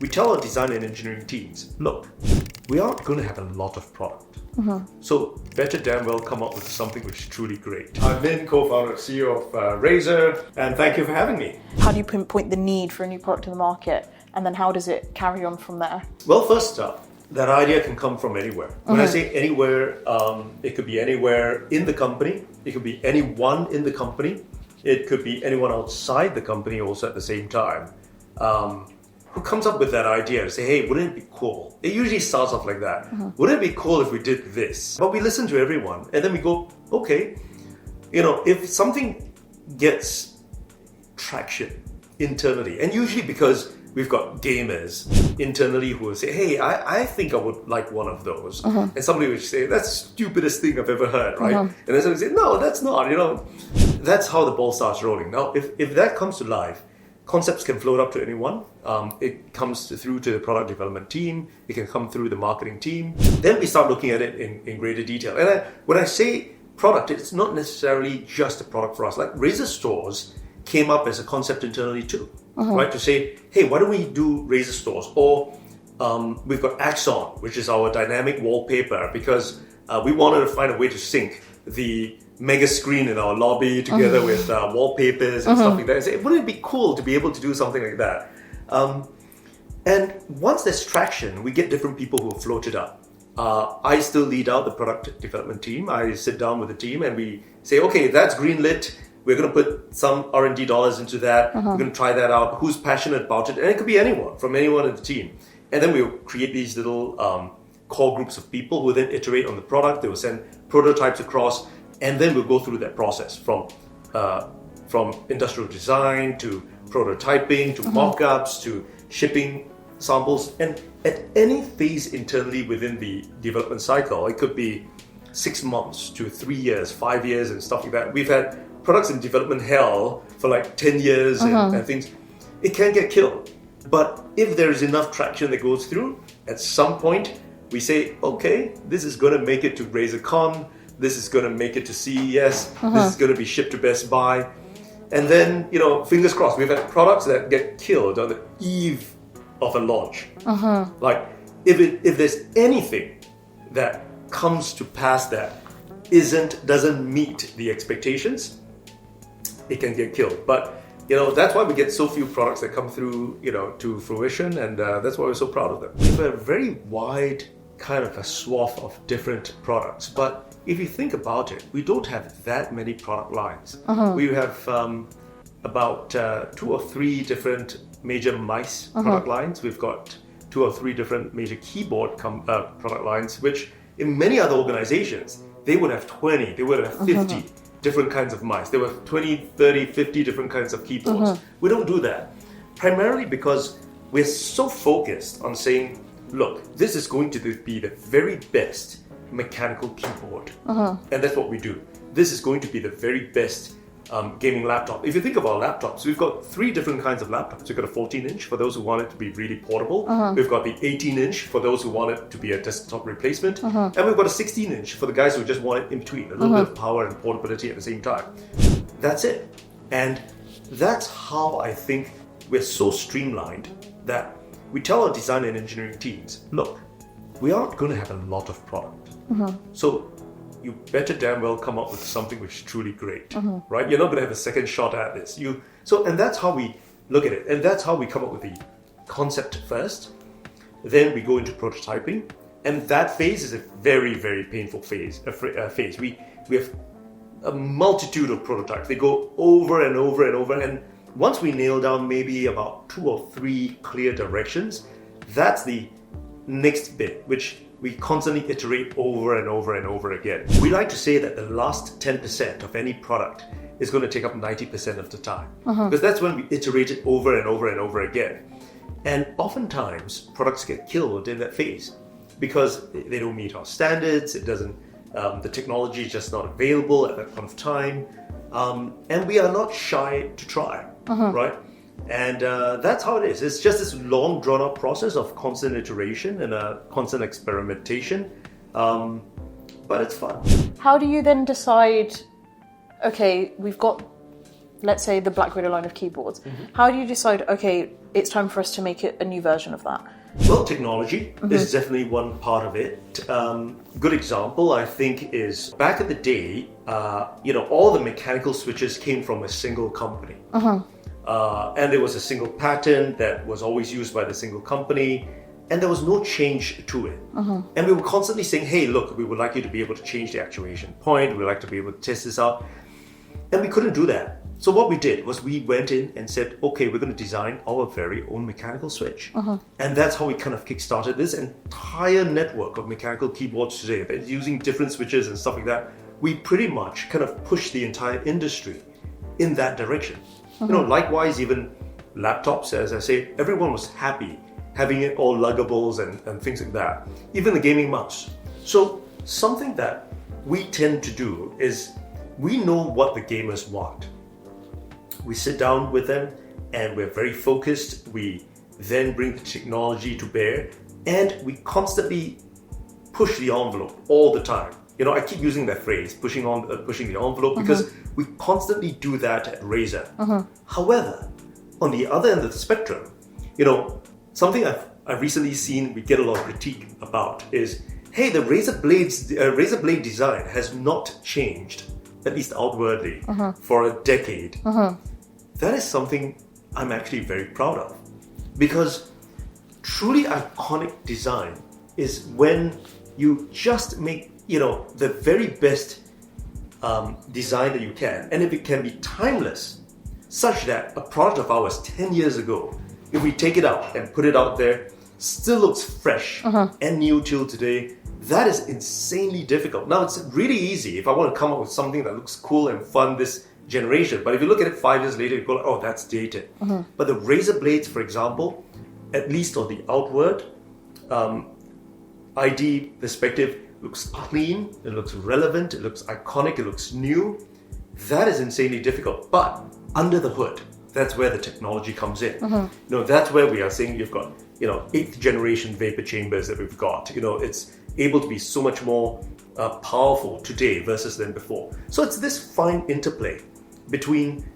we tell our design and engineering teams, look, we aren't going to have a lot of product. So better damn well come up with something which is truly great. I'm Min, co-founder and CEO of Razer, and thank you for having me. How do you pinpoint the need for a new product in the market? And then how does it carry on from there? Well, first up, that idea can come from anywhere. When I say anywhere, it could be anywhere in the company. It could be anyone in the company. It could be anyone outside the company also at the same time. Who comes up with that idea and say, hey, wouldn't it be cool? It usually starts off like that. Wouldn't it be cool if we did this? But we listen to everyone and then we go, okay, if something gets traction internally, and usually because we've got gamers internally who will say, hey, I think I would like one of those. And somebody will say, that's the stupidest thing I've ever heard, right? And then somebody will say, no, that's not, That's how the ball starts rolling. Now, if that comes to life, concepts can float up to anyone. It comes through to the product development team. It can come through the marketing team. Then we start looking at it in greater detail. And when I say product, it's not necessarily just a product for us. Like Razer stores came up as a concept internally too, right? To say, hey, why don't we do Razer stores? Or we've got Axon, which is our dynamic wallpaper, because we wanted to find a way to sync the mega screen in our lobby together with wallpapers and stuff like that. So wouldn't it be cool to be able to do something like that? And once there's traction, we get different people who float it up. I still lead out the product development team. I sit down with the team and we say, okay, that's greenlit. We're going to put some R&D dollars into that. We're going to try that out. Who's passionate about it? And it could be anyone, from anyone in the team. And then we'll create these little core groups of people who then iterate on the product. They will send prototypes across. And then we'll go through that process from industrial design to prototyping to mock-ups to shipping samples. And at any phase internally within the development cycle, it could be 6 months to 3 years, 5 years and stuff like that. We've had products in development hell for like 10 years and things. It can get killed. But if there's enough traction that goes through, at some point we say, okay, this is going to make it to RazerCon. This is going to make it to CES. This is going to be shipped to Best Buy. And then, fingers crossed, we've had products that get killed on the eve of a launch. Like, if there's anything that comes to pass that doesn't meet the expectations, it can get killed. But, that's why we get so few products that come through, to fruition. And that's why we're so proud of them. We have a very wide kind of a swath of different products. But if you think about it, we don't have that many product lines. We have about 2 or 3 different major mice product lines. We've got 2 or 3 different major keyboard product lines, which in many other organizations, they would have 20, they would have 50 different kinds of mice. There were 20, 30, 50 different kinds of keyboards. We don't do that. Primarily because we're so focused on saying, look, this is going to be the very best mechanical keyboard. And that's what we do. This is going to be the very best gaming laptop. If you think of our laptops, we've got 3 different kinds of laptops. We've got a 14-inch for those who want it to be really portable. We've got the 18-inch for those who want it to be a desktop replacement. And we've got a 16-inch for the guys who just want it in between, a little bit of power and portability at the same time. That's it. And that's how I think we're so streamlined that we tell our design and engineering teams, look, we aren't going to have a lot of product. So you better damn well come up with something which is truly great, right? You're not going to have a second shot at this. And that's how we look at it. And that's how we come up with the concept first. Then we go into prototyping. And that phase is a very, very painful phase. We have a multitude of prototypes. They go over and over and over. And once we nail down maybe about 2 or 3 clear directions, that's the next bit, which we constantly iterate over and over and over again. We like to say that the last 10% of any product is going to take up 90% of the time. Because that's when we iterate it over and over and over again. And oftentimes, products get killed in that phase because they don't meet our standards, the technology is just not available at that point of time. And we are not shy to try, right? And that's how it is. It's just this long, drawn-out process of constant iteration and constant experimentation. But it's fun. How do you then decide, okay, we've got let's say the Black Widow line of keyboards, how do you decide, okay, it's time for us to make it a new version of that? Well, technology is definitely one part of it. Good example, I think, is back in the day, all the mechanical switches came from a single company. And there was a single pattern that was always used by the single company, and there was no change to it. And we were constantly saying, hey, look, we would like you to be able to change the actuation point, we'd like to be able to test this out. And we couldn't do that. So what we did was we went in and said, okay, we're going to design our very own mechanical switch. And that's how we kind of kickstarted this entire network of mechanical keyboards today. That using different switches and stuff like that, we pretty much kind of pushed the entire industry in that direction. Likewise, even laptops, as I say, everyone was happy having it all luggables and things like that. Even the gaming mouse. So something that we tend to do is we know what the gamers want. We sit down with them and we're very focused. We then bring the technology to bear and we constantly push the envelope all the time. I keep using that phrase, pushing the envelope, because we constantly do that at Razer. However, on the other end of the spectrum, something I've recently seen we get a lot of critique about is, hey, the Razer blade design has not changed, at least outwardly, for a decade. That is something I'm actually very proud of, because truly iconic design is when you just make the very best design that you can, and if it can be timeless, such that a product of ours 10 years ago, if we take it out and put it out there, still looks fresh and new till today. That is insanely difficult. Now, it's really easy if I want to come up with something that looks cool and fun this generation. But if you look at it 5 years later, you go, oh, that's dated. But the Razer blades, for example, at least on the outward ID perspective, looks clean, it looks relevant, it looks iconic, it looks new. That is insanely difficult. But under the hood, that's where the technology comes in. That's where we are saying you've got 8th generation vapor chambers that we've got. It's able to be so much more powerful today versus than before. So it's this fine interplay between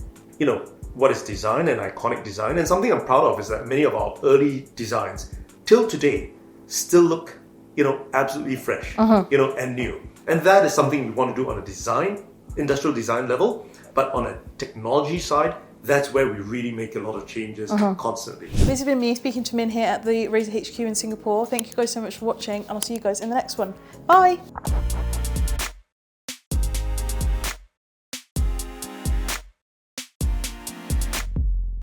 what is design and iconic design. And something I'm proud of is that many of our early designs till today still look absolutely fresh and new. And that is something we want to do on a industrial design level. But on a technology side, that's where we really make a lot of changes constantly. This has been me speaking to Min here at the Razer HQ in Singapore. Thank you guys so much for watching, and I'll see you guys in the next one. Bye!